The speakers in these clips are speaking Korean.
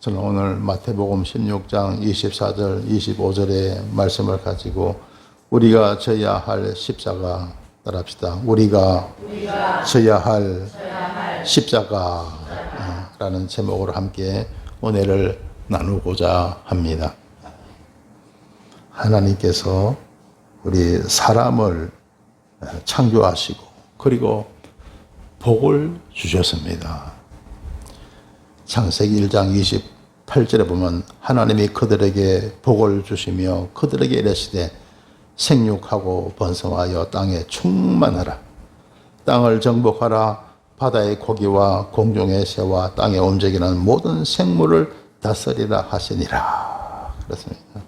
저는 오늘 마태복음 16장 24절, 25절의 말씀을 가지고 우리가 져야 할 십자가 따라합시다. 우리가 져야 할 십자가라는 제목으로 함께 은혜를 나누고자 합니다. 하나님께서 우리 사람을 창조하시고 그리고 복을 주셨습니다. 창세기 1장 28절에 보면 하나님이 그들에게 복을 주시며 그들에게 이르시되 생육하고 번성하여 땅에 충만하라. 땅을 정복하라. 바다의 고기와 공중의 새와 땅에 움직이는 모든 생물을 다스리라 하시니라. 그렇습니다.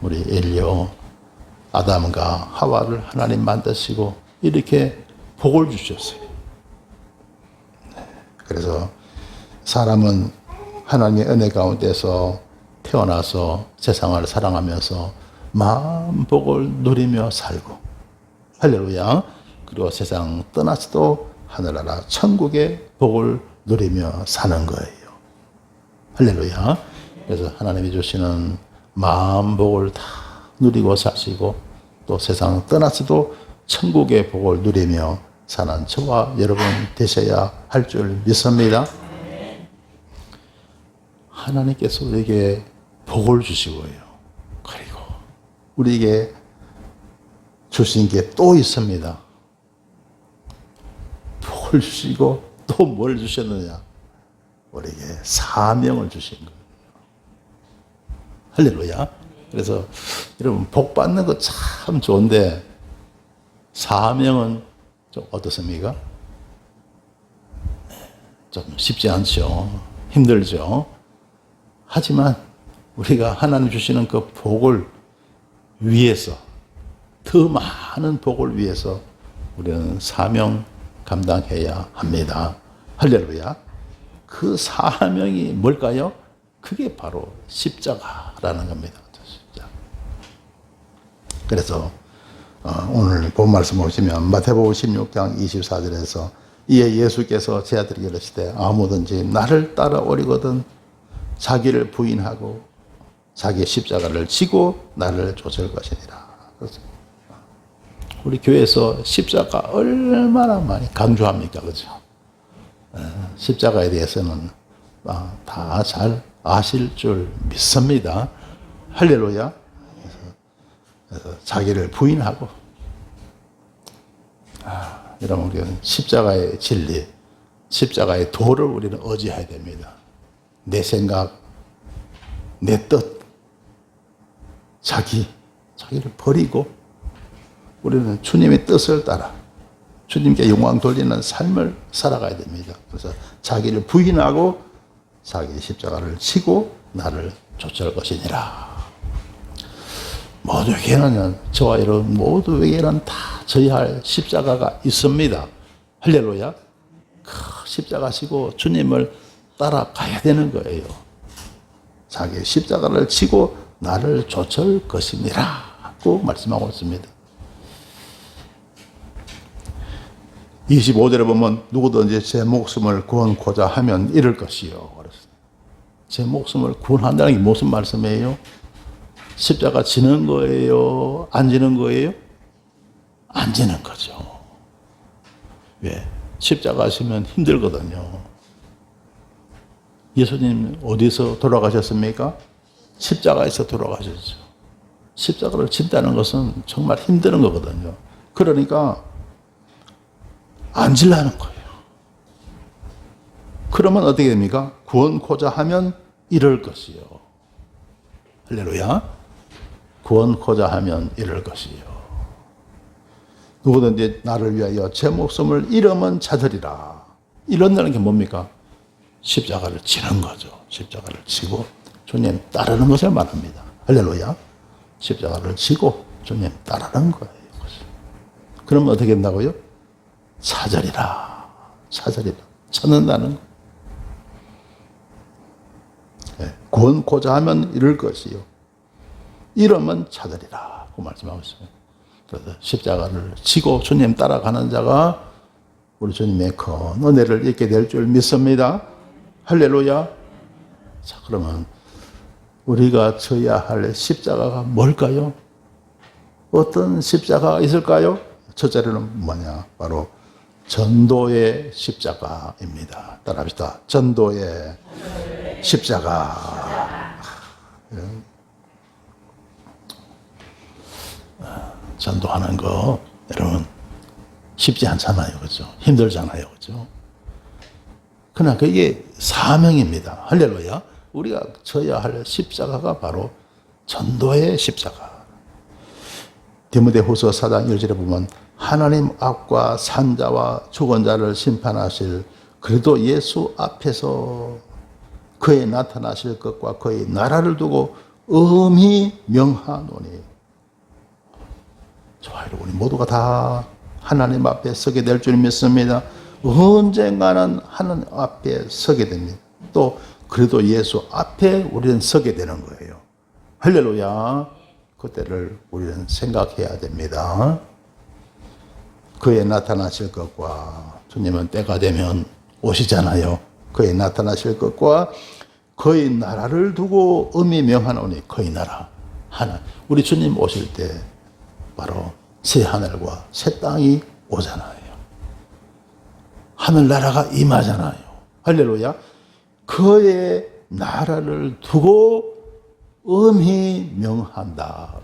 우리 인류 아담과 하와를 하나님 만드시고 이렇게 복을 주셨어요. 그래서 사람은 하나님의 은혜 가운데서 태어나서 세상을 사랑하면서 마음 복을 누리며 살고 할렐루야. 그리고 세상 떠나서도 하늘나라 천국의 복을 누리며 사는 거예요. 할렐루야. 그래서 하나님이 주시는 마음 복을 다 누리고 사시고 또 세상 떠나서도 천국의 복을 누리며 사는 저와 여러분 되셔야 할 줄 믿습니다. 하나님께서 우리에게 복을 주시고요. 그리고 우리에게 주신 게 또 있습니다. 복을 주시고 또 뭘 주셨느냐? 우리에게 사명을 주신 거예요. 할렐루야. 그래서 여러분 복 받는 거 참 좋은데 사명은 좀 어떻습니까? 좀 쉽지 않죠. 힘들죠. 하지만 우리가 하나님 주시는 그 복을 위해서 더 많은 복을 위해서 우리는 사명 감당해야 합니다. 할렐루야. 그 사명이 뭘까요? 그게 바로 십자가라는 겁니다. 십자가. 그래서 오늘 본 말씀 보시면 마태복음 16장 24절에서 이에 예수께서 제 아들에게 이르시되 아무든지 나를 따라오려거든 자기를 부인하고 자기의 십자가를 지고 나를 쫓을 것이니라. 우리 교회에서 십자가 얼마나 많이 강조합니까? 그렇죠? 십자가에 대해서는 다 잘 아실 줄 믿습니다. 할렐루야. 그래서 자기를 부인하고 여러분 우리는 십자가의 진리, 십자가의 도를 우리는 의지해야 됩니다. 내 생각, 내 뜻, 자기를 버리고 우리는 주님의 뜻을 따라 주님께 영광 돌리는 삶을 살아가야 됩니다. 그래서 자기를 부인하고 자기 십자가를 지고 나를 쫓을 것이니라. 모두에게는 저와 여러분 모두에게는 다 져야 할 십자가가 있습니다. 할렐루야. 그 십자가 지고 주님을 따라가야 되는 거예요. 자기 십자가를 지고 나를 쫓을 것이니라고 말씀하고 있습니다. 25절에 보면 누구든지 제 목숨을 구원코자 하면 이를 것이요. 제 목숨을 구원한다는 게 무슨 말씀이에요? 십자가 지는 거예요? 안 지는 거예요? 안 지는 거죠. 왜? 십자가 지면 힘들거든요. 예수님 어디서 돌아가셨습니까? 십자가에서 돌아가셨죠. 십자가를 진다는 것은 정말 힘든 거거든요. 그러니까 안 질라는 거예요. 그러면 어떻게 됩니까? 구원코자 하면 이럴 것이요. 할렐루야. 구원코자 하면 이럴 것이요. 누구든지 나를 위하여 제 목숨을 잃으면 찾으리라. 잃는다는 게 뭡니까? 십자가를 지는 거죠. 십자가를 지고 주님 따르는 것을 말합니다. 할렐루야. 십자가를 지고 주님 따르는 거예요. 그러면 어떻게 된다고요? 찾으리라. 찾는다는 거. 구원코자 하면 이럴 것이요. 이러면 찾으리라. 그 말씀하고 있습니다. 그래서 십자가를 지고 주님 따라가는 자가 우리 주님의 큰 은혜를 잊게 될 줄 믿습니다. 할렐루야. 자, 그러면 우리가 져야 할 십자가가 뭘까요? 어떤 십자가가 있을까요? 첫째로는 뭐냐? 바로 전도의 십자가입니다. 따라합시다. 전도의 십자가. 전도하는 거 여러분 쉽지 않잖아요. 그렇죠? 힘들잖아요. 그렇죠? 그러나 그게 사명입니다. 할렐루야. 우리가 져야 할 십자가가 바로 전도의 십자가. 디모데후서 4장 1절에 보면 하나님 앞과 산자와 죽은 자를 심판하실 그래도 예수 앞에서 그의 나타나실 것과 그의 나라를 두고 엄히 명하노니. 좋아요. 우리 모두가 다 하나님 앞에 서게 될 줄 믿습니다. 언젠가는 하나님 앞에 서게 됩니다. 또 그래도 예수 앞에 우리는 서게 되는 거예요. 할렐루야. 그때를 우리는 생각해야 됩니다. 그의 나타나실 것과 주님은 때가 되면 오시잖아요. 그의 나타나실 것과 그의 나라를 두고 엄히 명하노니. 그의 나라 하나. 우리 주님 오실 때 바로 새 하늘과 새 땅이 오잖아요. 하늘나라가 임하잖아요. 할렐루야. 그의 나라를 두고 엄히 명한다.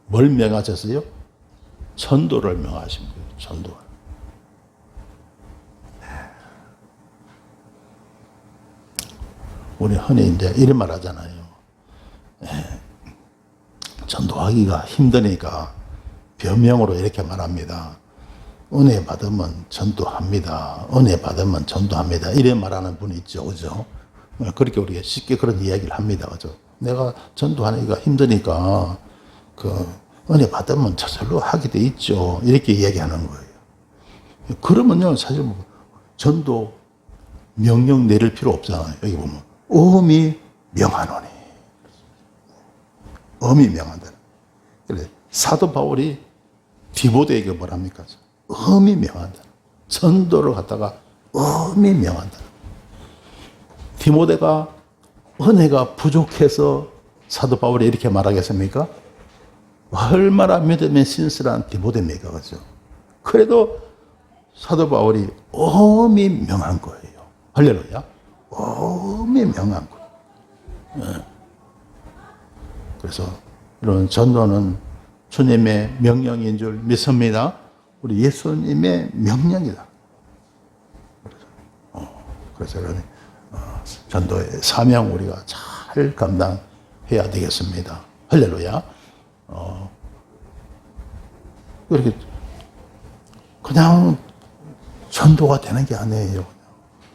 뭘 명하셨어요? 전도를 명하신 거예요. 전도. 우리 흔히 이제 이런 말 하잖아요. 전도하기가 힘드니까 변명으로 이렇게 말합니다. 은혜 받으면 전도합니다. 은혜 받으면 전도합니다. 이래 말하는 분이 있죠. 그죠? 그렇게 우리가 쉽게 그런 이야기를 합니다. 그죠? 내가 전도하기가 힘드니까 은혜 받으면 저절로 하게 돼 있죠. 이렇게 이야기하는 거예요. 그러면요, 사실 뭐 전도 명령 내릴 필요 없잖아요. 여기 보면 엄히 명하노니. 엄히 명한다. 그래 사도 바울이 디모데에게 뭐랍니까? 엄히 명한다. 전도를 갖다가 엄히 명한다. 디모데가 은혜가 부족해서 사도 바울이 이렇게 말하겠습니까? 얼마나 믿음의 신실한 디모데입니까? 그죠? 그래도 사도 바울이 엄히 명한 거예요. 할렐루야. 엄히 명한 거예요. 네. 그래서 이런 전도는 주님의 명령인 줄 믿습니다. 우리 예수님의 명령이다. 그래서 여러분 전도의 사명 우리가 잘 감당해야 되겠습니다. 할렐루야. 이렇게 그냥 전도가 되는 게 아니에요.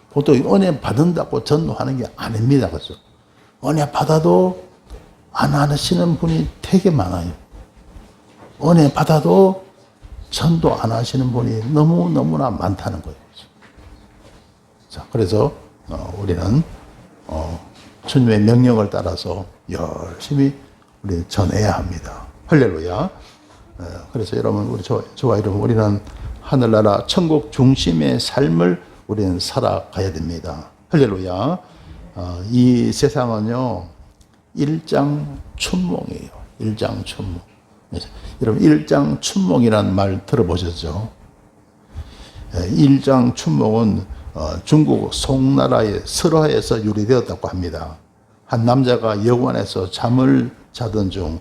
보통 은혜 받는다고 전도하는 게 아닙니다. 그렇죠? 은혜 받아도 안 하시는 분이 되게 많아요. 은혜 받아도 전도 안 하시는 분이 너무나 많다는 거예요. 자, 그래서 우리는 주님의 명령을 따라서 열심히 우리 전해야 합니다. 할렐루야. 그래서 여러분, 우리 저와 여러분, 우리는 하늘나라 천국 중심의 삶을 우리는 살아가야 됩니다. 할렐루야. 이 세상은요, 일장춘몽이에요. 일장춘몽. 여러분, 일장춘몽이라는 말 들어보셨죠? 일장춘몽은 중국 송나라의 설화에서 유래되었다고 합니다. 한 남자가 여관에서 잠을 자던 중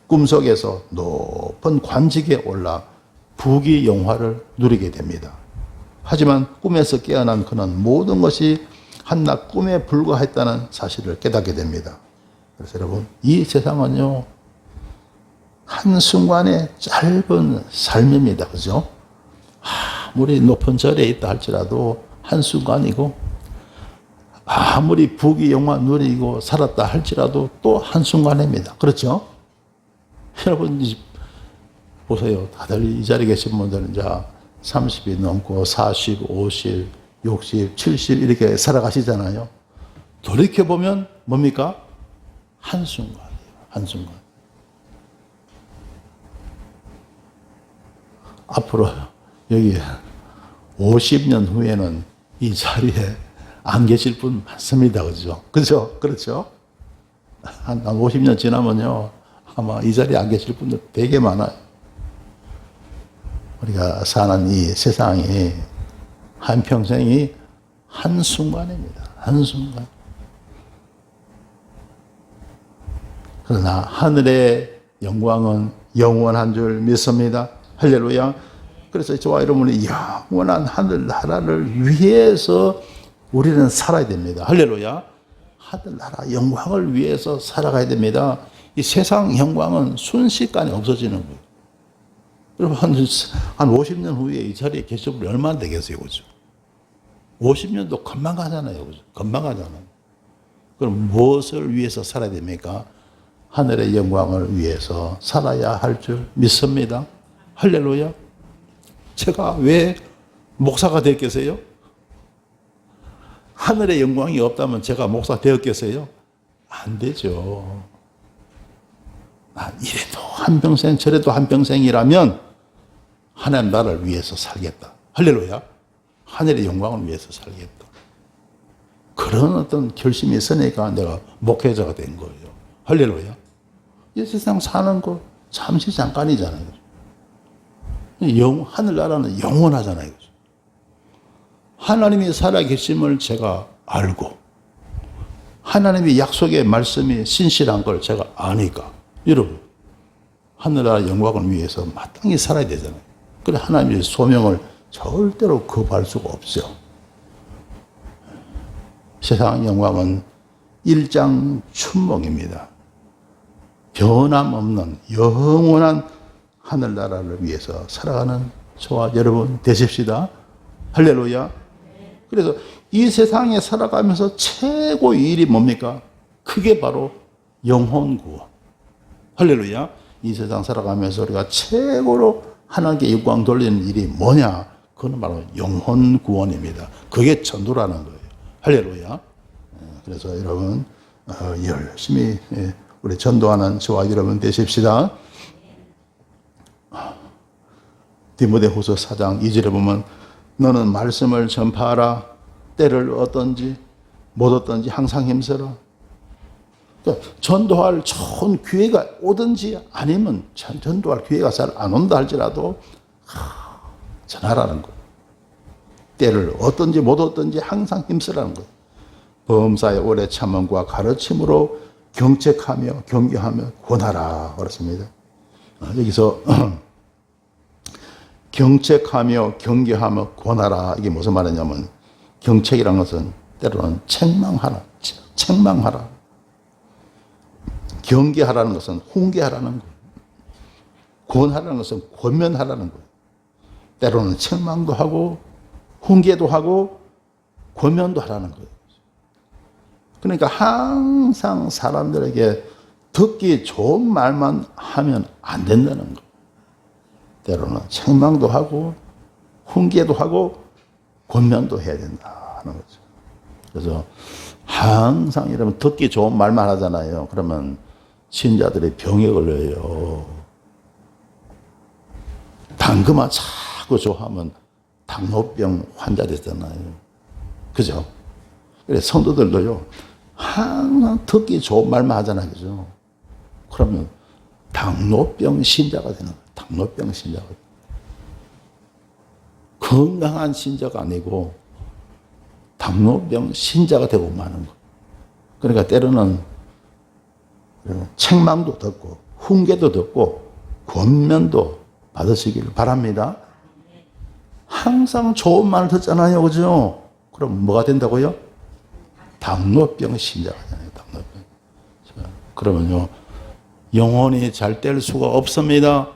꿈속에서 높은 관직에 올라 부귀영화를 누리게 됩니다. 하지만 꿈에서 깨어난 그는 모든 것이 한낱 꿈에 불과했다는 사실을 깨닫게 됩니다. 그래서 여러분, 이 세상은요, 한순간의 짧은 삶입니다. 그죠? 아무리 높은 절에 있다 할지라도 한순간이고, 아무리 부귀영화 누리고 살았다 할지라도 또 한순간입니다. 그렇죠? 여러분, 보세요. 다들 이 자리에 계신 분들은 이제 30이 넘고 40, 50, 60, 70 이렇게 살아가시잖아요. 돌이켜보면 뭡니까? 한순간이에요. 한순간. 앞으로 여기 50년 후에는 이 자리에 안 계실 분 많습니다. 그죠? 그죠? 그렇죠? 한 50년 지나면요. 아마 이 자리에 안 계실 분들 되게 많아요. 우리가 사는 이 세상이 한평생이 한순간입니다. 한순간. 그러나 하늘의 영광은 영원한 줄 믿습니다. 할렐루야. 그래서 저와 여러분이 영원한 하늘나라를 위해서 우리는 살아야 됩니다. 할렐루야. 하늘나라 영광을 위해서 살아가야 됩니다. 이 세상 영광은 순식간에 없어지는 거예요. 여러분, 한 50년 후에 이 자리에 계신 분이 얼마나 되겠어요? 그죠? 50년도 금방 가잖아요. 그죠? 금방 가잖아요. 그럼 무엇을 위해서 살아야 됩니까? 하늘의 영광을 위해서 살아야 할 줄 믿습니다. 할렐루야. 제가 왜 목사가 됐겠어요? 하늘의 영광이 없다면 제가 목사 되었겠어요? 안 되죠. 이래도 한평생 저래도 한평생이라면 하나님 나라를 위해서 살겠다. 할렐루야. 하늘의 영광을 위해서 살겠다. 그런 어떤 결심이 있으니까 내가 목회자가 된 거예요. 할렐루야. 이 세상 사는 거 잠시 잠깐이잖아요. 하늘나라는 영원하잖아요. 하나님이 살아계심을 제가 알고 하나님의 약속의 말씀이 신실한 걸 제가 아니까 여러분 하늘나라 영광을 위해서 마땅히 살아야 되잖아요. 그래 하나님의 소명을 절대로 거부할 수가 없죠. 세상 영광은 일장춘몽입니다. 변함없는 영원한 하늘나라를 위해서 살아가는 저와 여러분 되십시다. 할렐루야. 그래서 이 세상에 살아가면서 최고의 일이 뭡니까? 그게 바로 영혼 구원. 할렐루야. 이 세상 살아가면서 우리가 최고로 하나님께 영광 돌리는 일이 뭐냐? 그건 바로 영혼 구원입니다. 그게 전도라는 거예요. 할렐루야. 그래서 여러분 열심히 우리 전도하는 저와 여러분 되십시다. 디모데후서 4장 2절에 보면 너는 말씀을 전파하라. 때를 얻든지 못 얻든지 항상 힘써라. 그러니까 전도할 좋은 기회가 오든지 아니면 전도할 기회가 잘 안 온다 할지라도 전하라는 거예요. 때를 얻든지 못 얻든지 항상 힘쓰라는 거예요. 범사의 오래 참음과 가르침으로 경책하며 경계하며 권하라 그렇습니다. 여기서 경책하며 경계하며 권하라 이게 무슨 말이냐면 경책이라는 것은 때로는 책망하라. 경계하라는 것은 훈계하라는 거예요. 권하라는 것은 권면하라는 거예요. 때로는 책망도 하고 훈계도 하고 권면도 하라는 거예요. 그러니까 항상 사람들에게 듣기 좋은 말만 하면 안 된다는 거예요. 때로는 책망도 하고 훈계도 하고 권면도 해야 된다는 거죠. 그래서 항상 여러분 듣기 좋은 말만 하잖아요. 그러면 신자들이 병에 걸려요. 당근만 자꾸 좋아하면 당뇨병 환자 되잖아요. 그죠? 그래서 성도들도요. 항상 듣기 좋은 말만 하잖아요. 그죠? 그러면 당뇨병 신자가 되는 거예요. 당뇨병 신자가. 건강한 신자가 아니고 당뇨병 신자가 되고 마는 거예요. 그러니까 때로는 책망도 듣고 훈계도 듣고 권면도 받으시길 바랍니다. 항상 좋은 말을 듣잖아요. 그죠? 그럼 뭐가 된다고요? 당뇨병 신자가 되잖아요. 당뇨병. 그러면요. 영혼이 잘 될 수가 없습니다.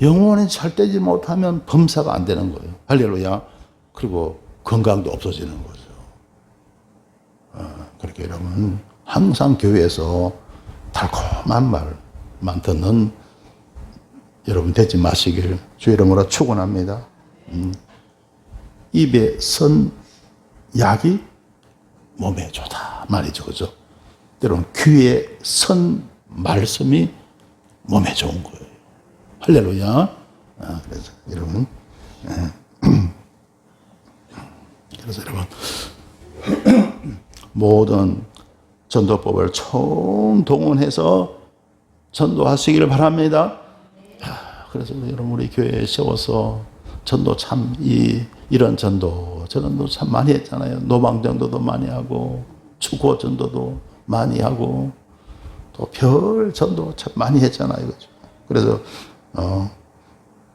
영혼이 잘 되지 못하면 범사가 안 되는 거예요. 할렐루야. 그리고 건강도 없어지는 거죠. 그렇게 여러분 항상 교회에서 달콤한 말만 듣는 여러분 되지 마시길 주 이름으로 축원합니다. 입에 선 약이 몸에 좋다 말이죠. 그죠? 때로는 귀에 선 말씀이 몸에 좋은 거예요. 할렐루야. 그래서 여러분, 그래서 여러분 모든 전도법을 총동원해서 전도하시기를 바랍니다. 그래서 여러분 우리 교회에 세워서 전도 참 이런 전도 저런도 참 많이 했잖아요. 노방전도도 많이 하고 축구 전도도 많이 하고 또 별 전도 참 많이 했잖아요. 그죠? 그래서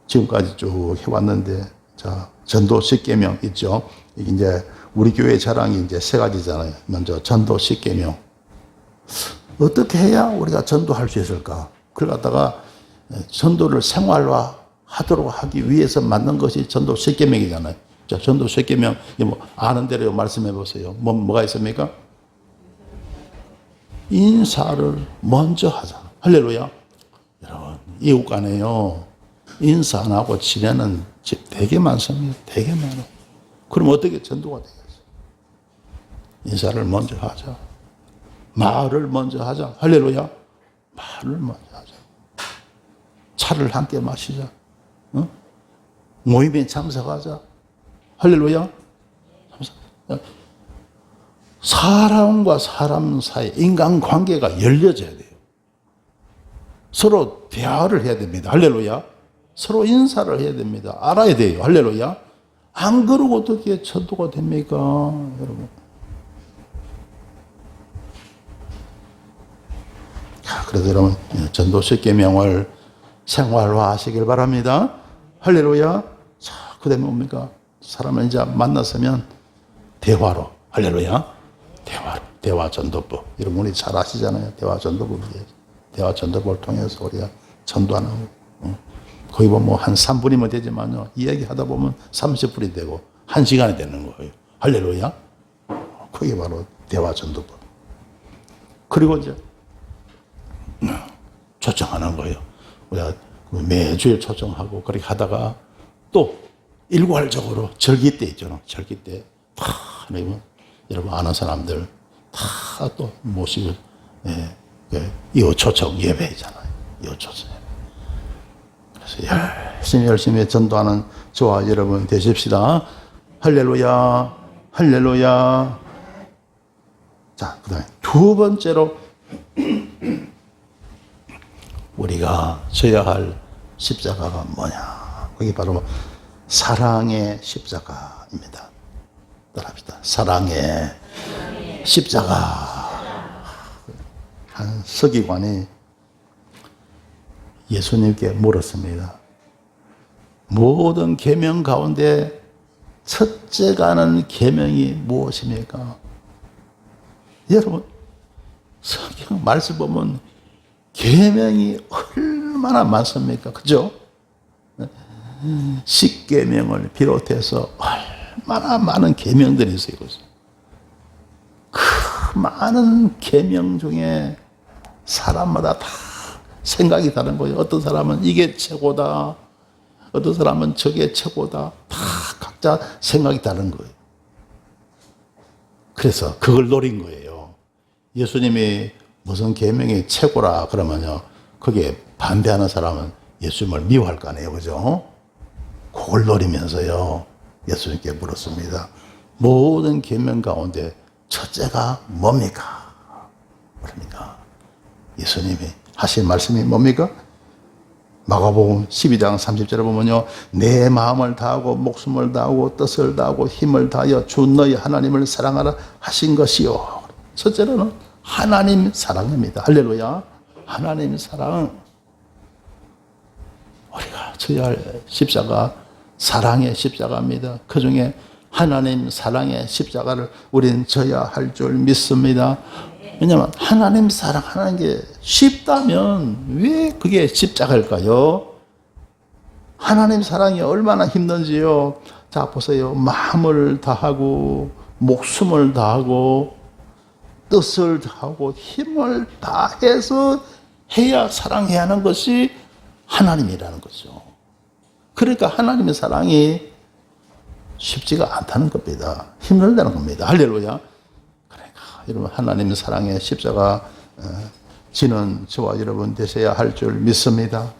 지금까지 쭉 해왔는데 자 전도 10계명 있죠. 이게 이제 우리 교회 자랑이 이제 세 가지잖아요. 먼저 전도 10계명. 어떻게 해야 우리가 전도할 수 있을까? 그걸 갖다가 전도를 생활화하도록 하기 위해서 만든 것이 전도 10계명이잖아요. 자, 전도 10계명 뭐 아는 대로 말씀해 보세요. 뭐가 있습니까? 인사를 먼저 하자. 할렐루야. 여러분, 이웃 간에요. 인사 안 하고 지내는 집 되게 많습니다. 되게 많아요. 그럼 어떻게 전도가 되겠어요? 인사를 먼저 하자. 말을 먼저 하자. 할렐루야. 말을 먼저 하자. 차를 함께 마시자. 모임에 참석하자. 할렐루야. 사람과 사람 사이 인간관계가 열려져야 돼요. 서로 대화를 해야 됩니다. 할렐루야. 서로 인사를 해야 됩니다. 알아야 돼요. 할렐루야. 안 그러고 어떻게 전도가 됩니까? 여러분. 그래서 여러분 전도 10계명을 생활화하시길 바랍니다. 할렐루야. 자, 그 다음에 뭡니까? 사람을 이제 만났으면 대화로. 할렐루야. 대화 전도법. 이런 분이 잘 아시잖아요. 대화 전도법에 대화 전도법을 통해서 우리가 전도하는 거기 보면 뭐 한 3분이면 되지만요. 이야기하다 보면 30분이 되고 1시간이 되는 거예요. 할렐루야. 그게 바로 대화 전도법. 그리고 이제 초청하는 거예요. 우리가 매주일 초청하고 그렇게 하다가 또 일괄적으로 절기 때 있잖아요. 절기 때 다 여러분 아는 사람들 다 또 모시고 이웃 초청 예배잖아요. 이웃 초청 예배. 그래서 열심히 전도하는 저와 여러분 되십시다. 할렐루야. 할렐루야. 자, 그다음에 두 번째로 우리가 져야 할 십자가가 뭐냐? 그게 바로 사랑의 십자가입니다. 따라합시다. 사랑의 십자가. 한 서기관이 예수님께 물었습니다. 모든 계명 가운데 첫째 가는 계명이 무엇입니까? 여러분, 성경 말씀 보면 계명이 얼마나 많습니까? 그죠? 10계명을 비롯해서 얼마나 많은 계명들이 있어요. 그 많은 계명 중에 사람마다 다 생각이 다른 거예요. 어떤 사람은 이게 최고다. 어떤 사람은 저게 최고다. 다 각자 생각이 다른 거예요. 그래서 그걸 노린 거예요. 예수님이 무슨 계명이 최고라 그러면요. 거기에 반대하는 사람은 예수님을 미워할 거 아니에요. 그죠? 그걸 노리면서요. 예수님께 물었습니다. 모든 계명 가운데 첫째가 뭡니까? 그러니까 예수님이 하신 말씀이 뭡니까? 마가복음 12장 30절에 보면요. 내 마음을 다하고 목숨을 다하고 뜻을 다하고 힘을 다하여 주 너희 하나님을 사랑하라 하신 것이요. 첫째로는 하나님 사랑입니다. 할렐루야. 하나님 사랑. 우리가 져야 할 십자가 사랑의 십자가입니다. 그 중에 하나님 사랑의 십자가를 우리는 져야 할 줄 믿습니다. 왜냐하면 하나님 사랑하는 게 쉽다면 왜 그게 십자가일까요? 하나님 사랑이 얼마나 힘든지요. 자 보세요. 마음을 다하고 목숨을 다하고 뜻을 다하고 힘을 다해서 해야 사랑해야 하는 것이 하나님이라는 거죠. 그러니까 하나님의 사랑이 쉽지가 않다는 겁니다. 힘들다는 겁니다. 할렐루야. 그러니까 여러분 하나님의 사랑의 십자가 지는 저와 여러분 되셔야 할 줄 믿습니다.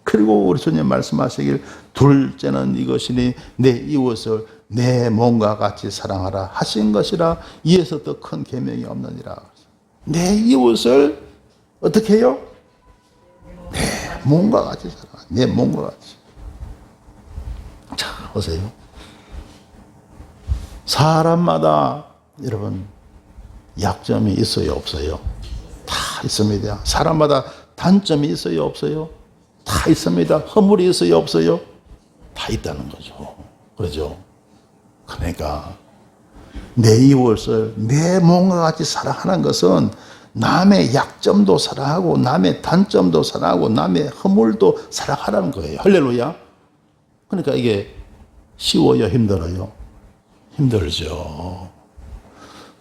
그리고 우리 주님 말씀하시길 둘째는 이것이니 내 이웃을 내 몸과 같이 사랑하라 하신 것이라 이에서 더 큰 계명이 없느니라. 내 이웃을 어떻게 해요? 내 몸과 같이 사랑하라. 내 몸과 같이. 자, 보세요. 사람마다 여러분 약점이 있어요, 없어요? 다 있습니다. 사람마다 단점이 있어요, 없어요? 다 있습니다. 허물이 있어요, 없어요? 다 있다는 거죠. 그렇죠? 그러니까 내 이웃을 내 몸과 같이 사랑하는 것은 남의 약점도 사랑하고 남의 단점도 사랑하고 남의 허물도 사랑하라는 거예요. 할렐루야. 그러니까 이게 쉬워요, 힘들어요? 힘들죠.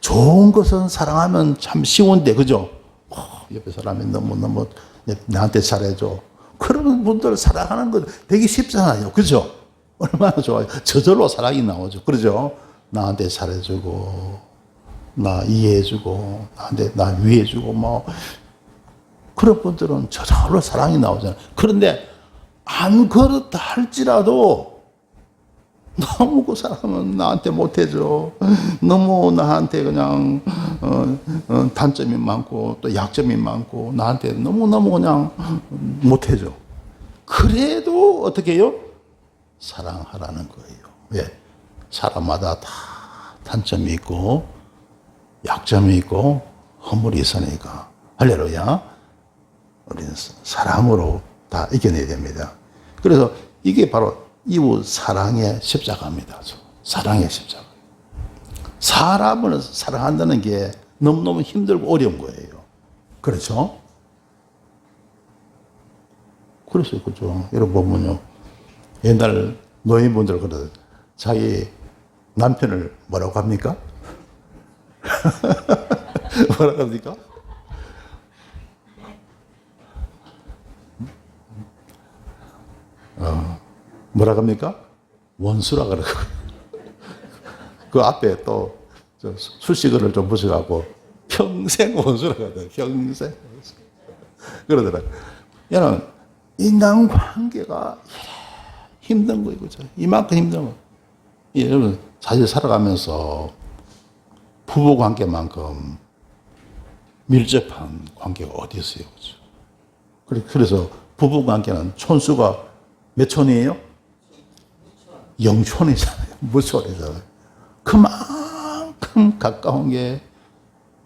좋은 것은 사랑하면 참 쉬운데, 그죠? 옆에 사람이 너무 나한테 잘해줘. 그런 분들 사랑하는 거 되게 쉽잖아요. 그죠? 얼마나 좋아요. 저절로 사랑이 나오죠. 그러죠? 나한테 잘해주고, 나 이해해주고, 나 위해주고, 뭐. 그런 분들은 저절로 사랑이 나오잖아요. 그런데 안 그렇다 할지라도 너무 그 사람은 나한테 못해줘. 너무 나한테 그냥 단점이 많고 또 약점이 많고 나한테 너무너무 그냥 못해줘. 그래도 어떻게 해요? 사랑하라는 거예요. 왜? 사람마다 다 단점이 있고 약점이 있고 허물이 있으니까. 할렐루야. 우리는 사랑으로 다 이겨내야 됩니다. 그래서 이게 바로 이웃 사랑의 십자가입니다. 사랑의 십자가. 사람을 사랑한다는 게 너무너무 힘들고 어려운 거예요. 그렇죠? 그래서 그죠. 여러분 보면요. 옛날 노인분들 그러더라고요. 자기 남편을 뭐라고 합니까? 뭐라고 합니까? 뭐라 합니까? 원수라 그러고. 그 앞에 또 수식어를 좀 붙여갖고 평생 원수라 그러더라고요. 평생 원수. 그러더라고요. 얘는 인간관계가 힘든 거예요. 그죠? 이만큼 힘든 거. 여러분, 사실 살아가면서 부부관계만큼 밀접한 관계가 어디 있어요. 그죠? 그래서 부부관계는 촌수가 몇 촌이에요? 영촌이잖아요. 무촌이잖아요. 그만큼 가까운 게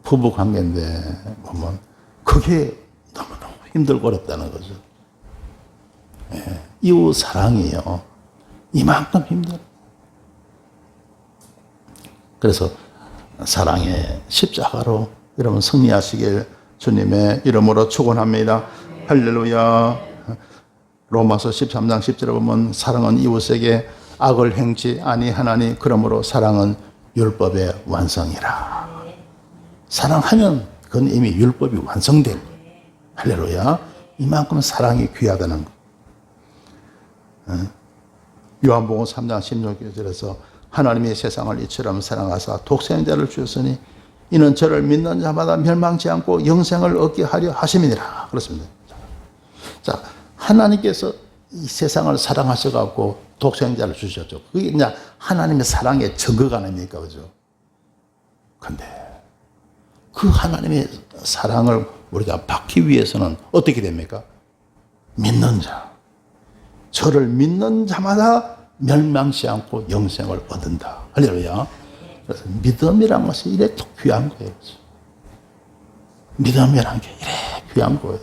부부 관계인데 보면 그게 너무너무 힘들고 어렵다는 거죠. 예, 이웃 사랑이요. 이만큼 힘들어요. 그래서 사랑의 십자가로 여러분 승리하시길 주님의 이름으로 축원합니다. 할렐루야. 로마서 13장 10절에 보면 사랑은 이웃에게 악을 행치 아니하나니 그러므로 사랑은 율법의 완성이라. 사랑하면 그건 이미 율법이 완성된 거예요. 할렐루야. 이만큼 사랑이 귀하다는 거. 요한복음 3장 16절에서 하나님이 세상을 이처럼 사랑하사 독생자를 주셨으니 이는 저를 믿는 자마다 멸망치 않고 영생을 얻게 하려 하심이니라. 그렇습니다. 자, 하나님께서 이 세상을 사랑하셔갖고 독생자를 주셨죠. 그게 그냥 하나님의 사랑의 증거가 아닙니까? 그죠? 근데 그 하나님의 사랑을 우리가 받기 위해서는 어떻게 됩니까? 믿는 자. 저를 믿는 자마다 멸망치 않고 영생을 얻는다. 할렐루야. 그래서 믿음이란 것이 이래 또 귀한 거예요. 믿음이란 게 이래 귀한 거예요.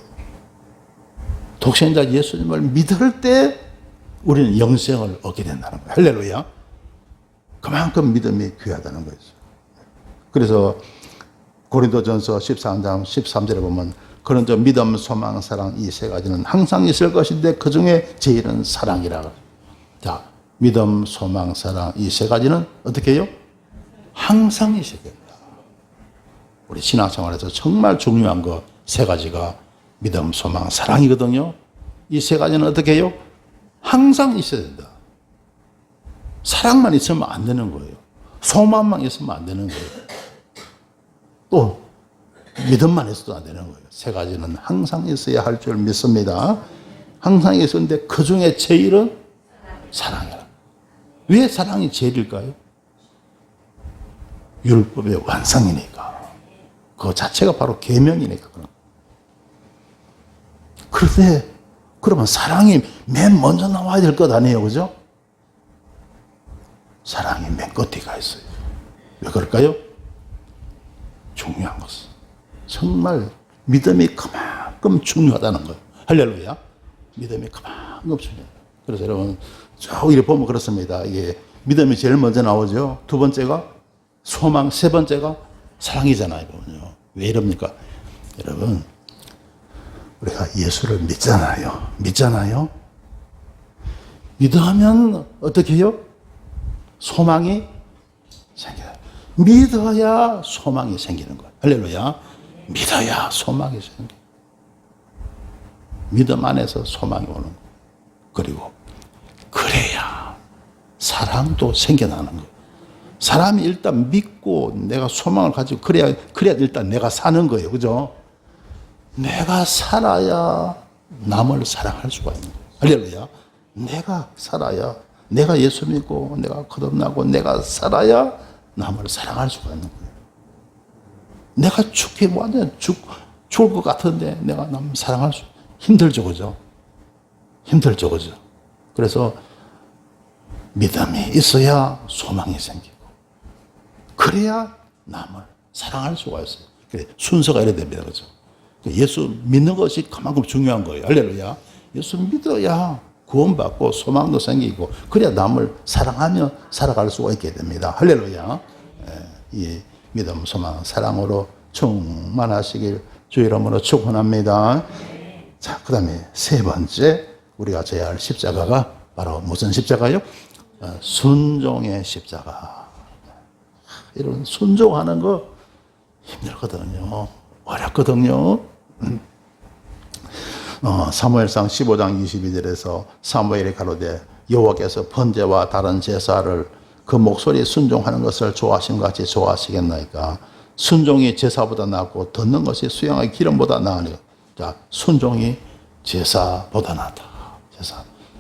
독생자 예수님을 믿을 때 우리는 영생을 얻게 된다는 거예요. 할렐루야. 그만큼 믿음이 귀하다는 거죠. 그래서 고린도전서 14장 13절에 보면 그런 저 믿음, 소망, 사랑 이 세 가지는 항상 있을 것인데 그 중에 제일은 사랑이라. 자, 믿음, 소망, 사랑 이 세 가지는 어떻게 해요? 항상 있어야 됩니다. 우리 신앙생활에서 정말 중요한 거 세 가지가 믿음, 소망, 사랑이거든요. 이 세 가지는 어떻게 해요? 항상 있어야 된다. 사랑만 있으면 안 되는 거예요. 소망만 있으면 안 되는 거예요. 또 믿음만 있어도 안 되는 거예요. 세 가지는 항상 있어야 할 줄 믿습니다. 항상 있었는데 그 중에 제일은 사랑이라. 왜 사랑이 제일일까요? 율법의 완성이니까. 그 자체가 바로 계명이니까. 그런데 그러면 사랑이 맨 먼저 나와야 될 것 아니에요, 그죠? 사랑이 맨 끝에 가 있어요. 왜 그럴까요? 중요한 것은 정말 믿음이 그만큼 중요하다는 거예요. 할렐루야. 믿음이 그만큼 중요해요. 그래서 여러분 쭉 이렇게 보면 그렇습니다. 이게 믿음이 제일 먼저 나오죠. 두 번째가 소망, 세 번째가 사랑이잖아요. 왜 이럽니까? 여러분, 우리가 예수를 믿잖아요. 믿으면 어떻게 해요? 소망이 생겨요. 믿어야 소망이 생기는 거예요. 할렐루야. 믿어야 소망이 생겨요. 믿음 안에서 소망이 오는 거예요. 그리고 그래야 사랑도 생겨나는 거예요. 사람이 일단 믿고 내가 소망을 가지고 그래야 일단 내가 사는 거예요. 그죠? 내가 살아야 남을 사랑할 수가 있는 거예요. 할렐루야. 내가 살아야, 내가 예수 믿고 내가 거듭나고 내가 살아야 남을 사랑할 수가 있는 거예요. 내가 죽을 것 같은데 내가 남 사랑할 수 힘들죠. 그죠? 그래서 믿음이 있어야 소망이 생기고 그래야 남을 사랑할 수가 있어요. 그래, 순서가 이래야 됩니다. 그죠? 예수 믿는 것이 그만큼 중요한 거예요. 할렐루야. 예수 믿어야 구원받고 소망도 생기고 그래야 남을 사랑하며 살아갈 수가 있게 됩니다. 할렐루야. 이 믿음, 소망, 사랑으로 충만하시길 주 이름으로 축원합니다. 자, 그 다음에 세 번째 우리가 져야 할 십자가가 바로 무슨 십자가요? 순종의 십자가. 이런 순종하는 거 힘들거든요. 어렵거든요. 사무엘상 15장 22절에서 사무엘이 가로되 여호와께서 번제와 다른 제사를 그 목소리에 순종하는 것을 좋아하신 것 같이 좋아하시겠나이까. 순종이 제사보다 낫고 듣는 것이 수양의 기름보다 나으니. 자, 순종이 제사보다 낫다.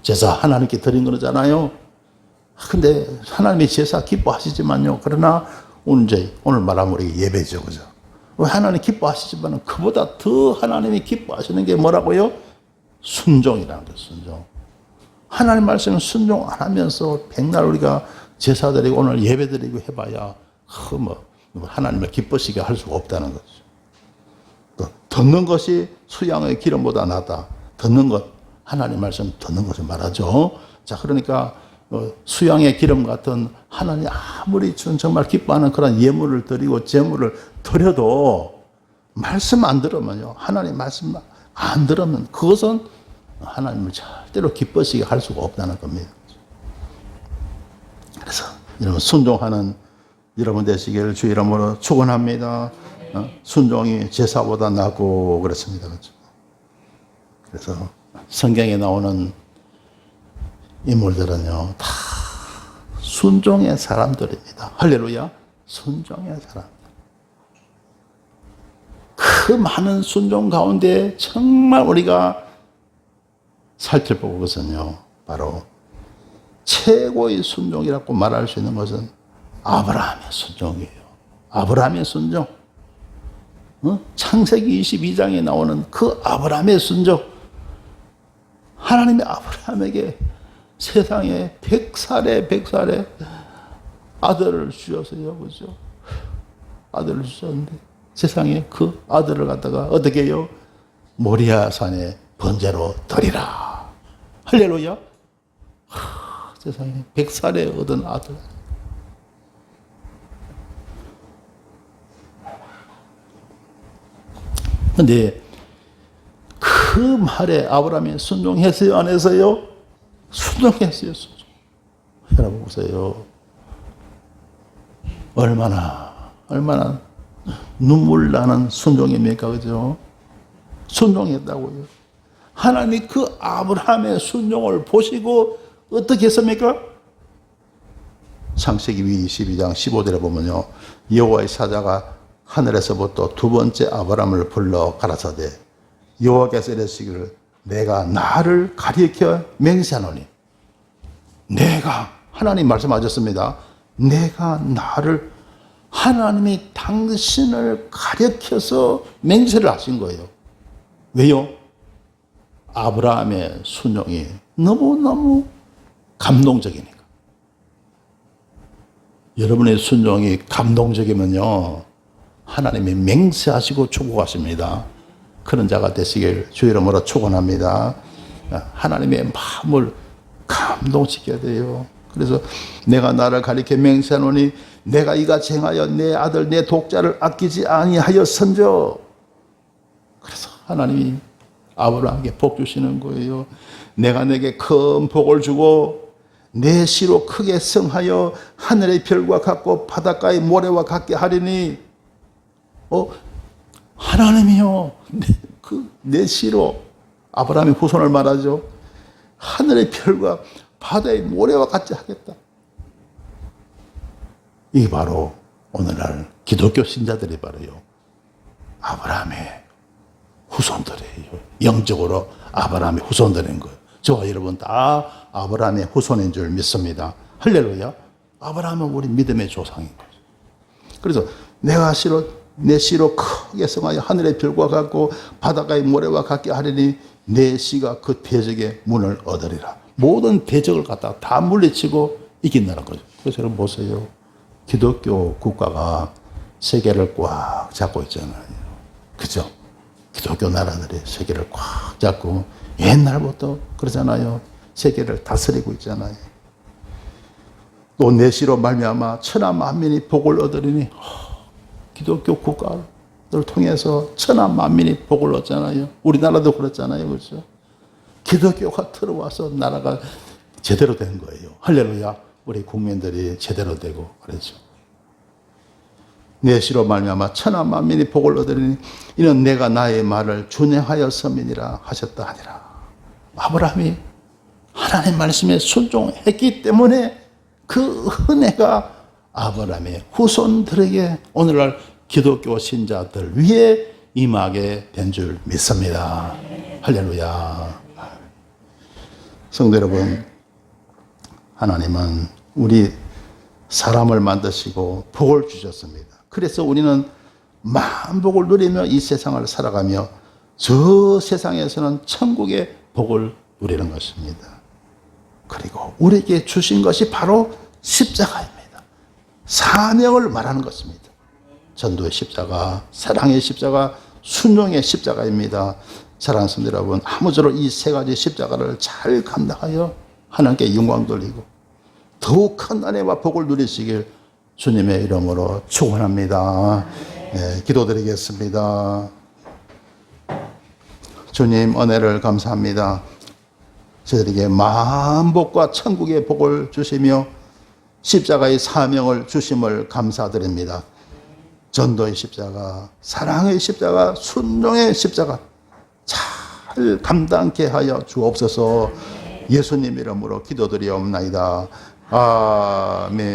제사 하나님께 드린 거잖아요. 근데 하나님이 제사 기뻐하시지만요. 그러나 오늘 말하면 우리 예배죠. 그죠? 하나님 기뻐하시지만 그보다 더 하나님이 기뻐하시는 게 뭐라고요? 순종이라는 거예요. 순종. 하나님 말씀은 순종 안 하면서 백날 우리가 제사 드리고 오늘 예배 드리고 해봐야 하나님을 기쁘시게 할 수가 없다는 거죠. 또 듣는 것이 수양의 기름보다 낫다. 듣는 것, 하나님 말씀 듣는 것을 말하죠. 자, 그러니까 수양의 기름 같은 하나님 아무리 정말 기뻐하는 그런 예물을 드리고 제물을 드려도 말씀 안 들으면요. 하나님 말씀 안 들으면 그것은 하나님을 절대로 기쁘시게 할 수가 없다는 겁니다. 그래서 여러분 순종하는 여러분 되시기를 주 이름으로 축원합니다. 순종이 제사보다 낫고 그렇습니다. 그렇죠? 그래서 성경에 나오는 인물들은요 다 순종의 사람들입니다. 할렐루야. 순종의 사람들. 그 많은 순종 가운데 정말 우리가 살펴볼 것은요 바로 최고의 순종이라고 말할 수 있는 것은 아브라함의 순종이에요. 아브라함의 순종. 창세기 22장에 나오는 그 아브라함의 순종. 하나님이 아브라함에게 세상에 100살에 아들을 주셨어요. 그죠? 아들을 주셨는데 세상에 그 아들을 갖다가 어떻게 해요? 모리아 산에 번제로 드리라. 할렐루야. 세상에 100살에 얻은 아들. 근데 그 말에 아브라함이 순종했어요? 안 했어요? 순종했어요. 여러분 보세요. 얼마나 눈물 나는 순종입니까? 그죠? 순종했다고요. 하나님이 그 아브라함의 순종을 보시고 어떻게 했습니까? 창세기 22장 15절에 보면요. 여호와의 사자가 하늘에서부터 두 번째 아브라함을 불러 가라사대 여호와께서 이르시기를 내가 나를 가리켜 맹세하노니 내가 하나님 말씀하셨습니다. 내가 나를, 하나님이 당신을 가리켜서 맹세를 하신 거예요. 왜요? 아브라함의 순종이 너무너무 감동적이니까. 여러분의 순종이 감동적이면요, 하나님이 맹세하시고 축복하십니다. 그런 자가 되시길 주 이름으로 축원합니다. 하나님의 마음을 감동시켜야 돼요. 그래서 내가 나를 가리켜 맹세하노니 내가 이같이 행하여 내 아들 내 독자를 아끼지 아니하였은저. 그래서 하나님이 아브라함에게 복 주시는 거예요. 내가 내게 큰 복을 주고 내 씨로 크게 성하여 하늘의 별과 같고 바닷가의 모래와 같게 하리니. 하나님이요, 내 씨로 아브라함의 후손을 말하죠. 하늘의 별과 바다의 모래와 같이 하겠다. 이게 바로 오늘날 기독교 신자들이 바로요, 아브라함의 후손들이에요. 영적으로 아브라함의 후손들인 거예요. 저와 여러분 다 아브라함의 후손인 줄 믿습니다. 할렐루야. 아브라함은 우리 믿음의 조상인 거죠. 그래서 내 씨로 크게 성하여 하늘의 별과 같고 바닷가의 모래와 같게 하리니 내 씨가 그 대적의 문을 얻으리라. 모든 대적을 갖다가 다 물리치고 이긴다는 거죠. 그래서 여러분 보세요. 기독교 국가가 세계를 꽉 잡고 있잖아요. 그죠? 기독교 나라들이 세계를 꽉 잡고 옛날부터 그러잖아요. 세계를 다스리고 있잖아요. 또 내 씨로 말미암아 천하 만민이 복을 얻으리니, 기독교 국가를 통해서 천하 만민이 복을 얻잖아요. 우리나라도 그렇잖아요. 그렇죠? 기독교가 들어와서 나라가 제대로 된 거예요. 할렐루야. 우리 국민들이 제대로 되고 그렇죠. 내 씨로 말미암아 천하 만민이 복을 얻으리니 이는 내가 나의 말을 준행하였음이니라 하셨다 하니라. 아브라함이 하나님 말씀에 순종했기 때문에 그 은혜가 아브라함의 후손들에게 오늘날 기독교 신자들 위에 임하게 된 줄 믿습니다. 할렐루야. 성도 여러분, 하나님은 우리 사람을 만드시고 복을 주셨습니다. 그래서 우리는 만복을 누리며 이 세상을 살아가며 저 세상에서는 천국의 복을 누리는 것입니다. 그리고 우리에게 주신 것이 바로 십자가입니다. 사명을 말하는 것입니다. 전도의 십자가, 사랑의 십자가, 순종의 십자가입니다. 사랑하는 성도 여러분, 아무쪼록 이 세 가지 십자가를 잘 감당하여 하나님께 영광 돌리고 더욱 큰 은혜와 복을 누리시길 주님의 이름으로 축원합니다. 네, 기도드리겠습니다. 주님 은혜를 감사합니다. 저희들에게 만복과 천국의 복을 주시며 십자가의 사명을 주심을 감사드립니다. 전도의 십자가, 사랑의 십자가, 순종의 십자가 잘 감당케 하여 주옵소서. 예수님 이름으로 기도드리옵나이다. 아멘.